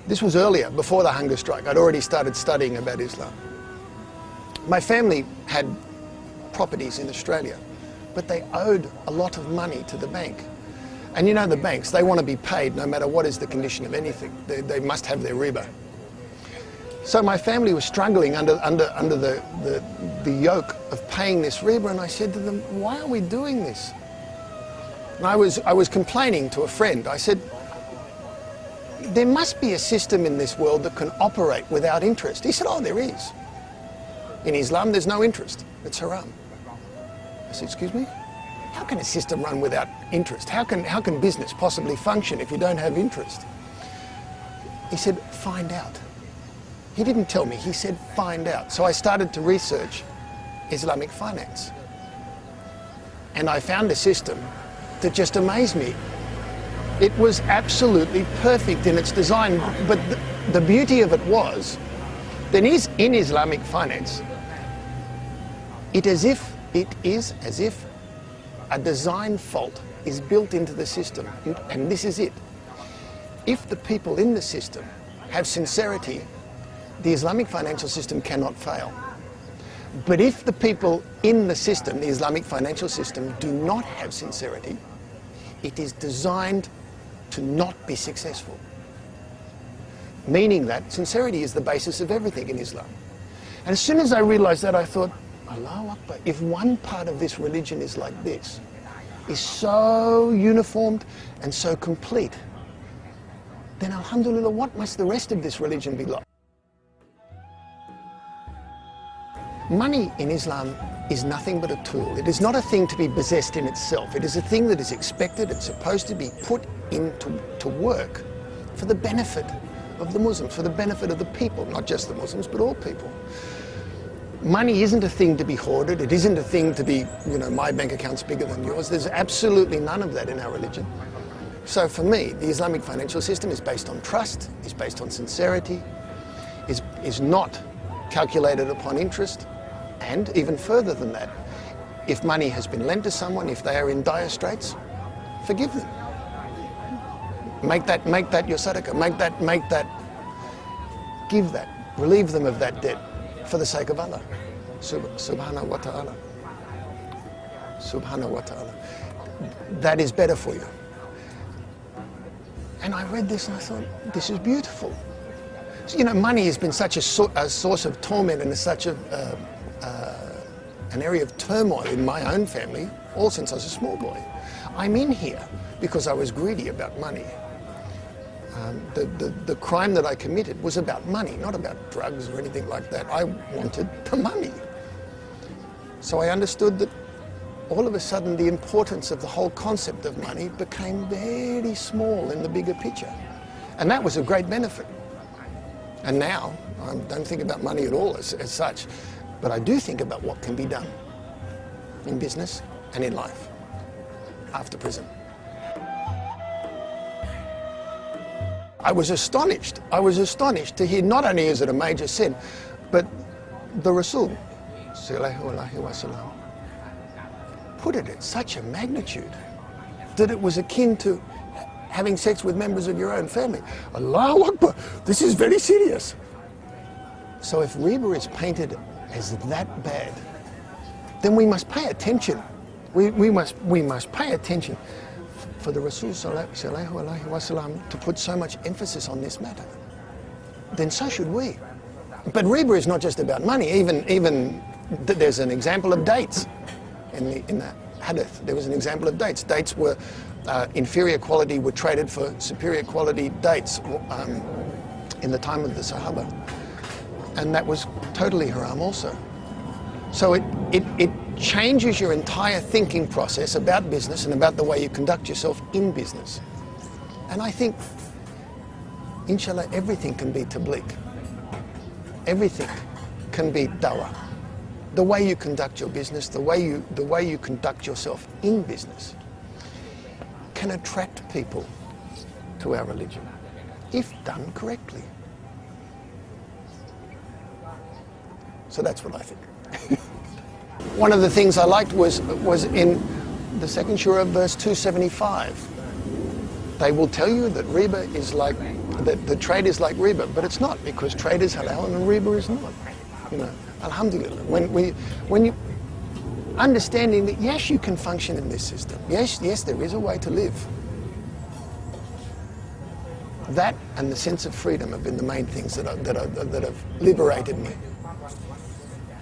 This was earlier, before the hunger strike. I'd already started studying about Islam. My family had properties in Australia, but they owed a lot of money to the bank. And you know the banks, they want to be paid no matter what is the condition of anything. They must have their riba. So my family was struggling under the yoke of paying this riba, and I said to them, why are we doing this? And I was complaining to a friend. I said, there must be a system in this world that can operate without interest. He said, oh, there is. In Islam, there's no interest. It's haram. I said, excuse me? How can a system run without interest? How can business possibly function if you don't have interest? He said, find out. He didn't tell me, he said, find out. So I started to research Islamic finance. And I found a system that just amazed me. It was absolutely perfect in its design, but the beauty of it was that in Islamic finance, it is as if a design fault is built into the system, and this is it. If the people in the system have sincerity, the Islamic financial system cannot fail. But if the people in the system, the Islamic financial system, do not have sincerity, it is designed to not be successful. Meaning that sincerity is the basis of everything in Islam. And as soon as I realized that, I thought, Allahu Akbar, if one part of this religion is like this, is so uniformed and so complete, then alhamdulillah, what must the rest of this religion be like? Money in Islam is nothing but a tool. It is not a thing to be possessed in itself. It is a thing that is expected, it's supposed to be put into work for the benefit of the Muslims, for the benefit of the people, not just the Muslims, but all people. Money isn't a thing to be hoarded. It isn't a thing to be, you know, my bank account's bigger than yours. There's absolutely none of that in our religion. So for me, the Islamic financial system is based on trust, is based on sincerity, is not calculated upon interest, and even further than that, if money has been lent to someone, if they are in dire straits, forgive them. Make that your sadaqah, give that, relieve them of that debt for the sake of Allah, subhanahu wa ta'ala. Subhanahu wa ta'ala. That is better for you. And I read this and I thought, this is beautiful. So, you know, money has been such a source of torment and such an area of turmoil in my own family, all since I was a small boy. I'm in here because I was greedy about money. The crime that I committed was about money, not about drugs or anything like that. I wanted the money. So I understood that all of a sudden the importance of the whole concept of money became very small in the bigger picture. And that was a great benefit. And now, I don't think about money at all as such, but I do think about what can be done in business and in life after prison. I was astonished to hear, not only is it a major sin, but the Rasul put it at such a magnitude that it was akin to having sex with members of your own family. Allahu Akbar, this is very serious. So if riba is painted as that bad, then we must pay attention. We must pay attention for the Rasul sallallahu alaihi wasallam to put so much emphasis on this matter. Then so should we. But riba is not just about money. Even there's an example of dates in the hadith. There was an example of dates. Dates were inferior quality were traded for superior quality dates in the time of the Sahaba, and that was totally haram also. So it changes your entire thinking process about business and about the way you conduct yourself in business. And I think, inshallah, everything can be tabligh. Everything can be dawah. The way you conduct your business, the way you conduct yourself in business. can attract people to our religion if done correctly. So that's what I think. One of the things I liked was in the second surah, verse 275. They will tell you that riba is like, that the trade is like riba, but it's not, because trade is halal and riba is not. You know, alhamdulillah. When you understanding that yes, you can function in this system. Yes, there is a way to live. That and the sense of freedom have been the main things that have liberated me.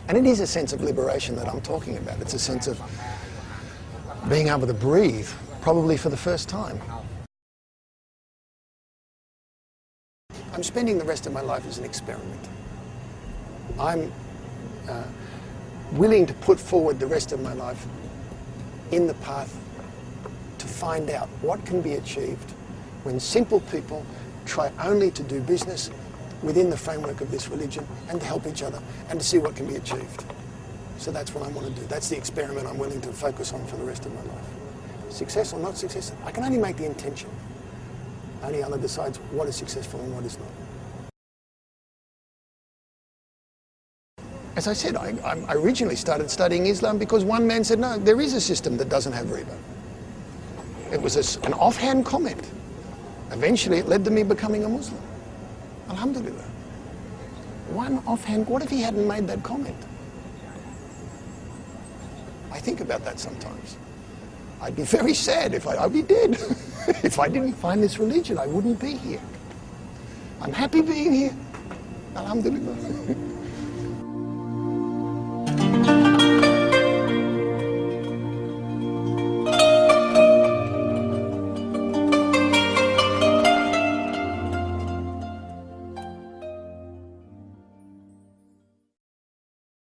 And it is a sense of liberation that I'm talking about. It's a sense of being able to breathe, probably for the first time. I'm spending the rest of my life as an experiment. I'm willing to put forward the rest of my life in the path to find out what can be achieved when simple people try only to do business within the framework of this religion and to help each other and to see what can be achieved. So that's what I want to do. That's the experiment I'm willing to focus on for the rest of my life. Success or not success, I can only make the intention. Only Allah decides what is successful and what is not. As I said, I originally started studying Islam because one man said, no, there is a system that doesn't have riba. It was an offhand comment. Eventually it led to me becoming a Muslim. Alhamdulillah. One offhand, what if he hadn't made that comment? I think about that sometimes. I'd be very sad if I'd be dead. If I didn't find this religion, I wouldn't be here. I'm happy being here. Alhamdulillah.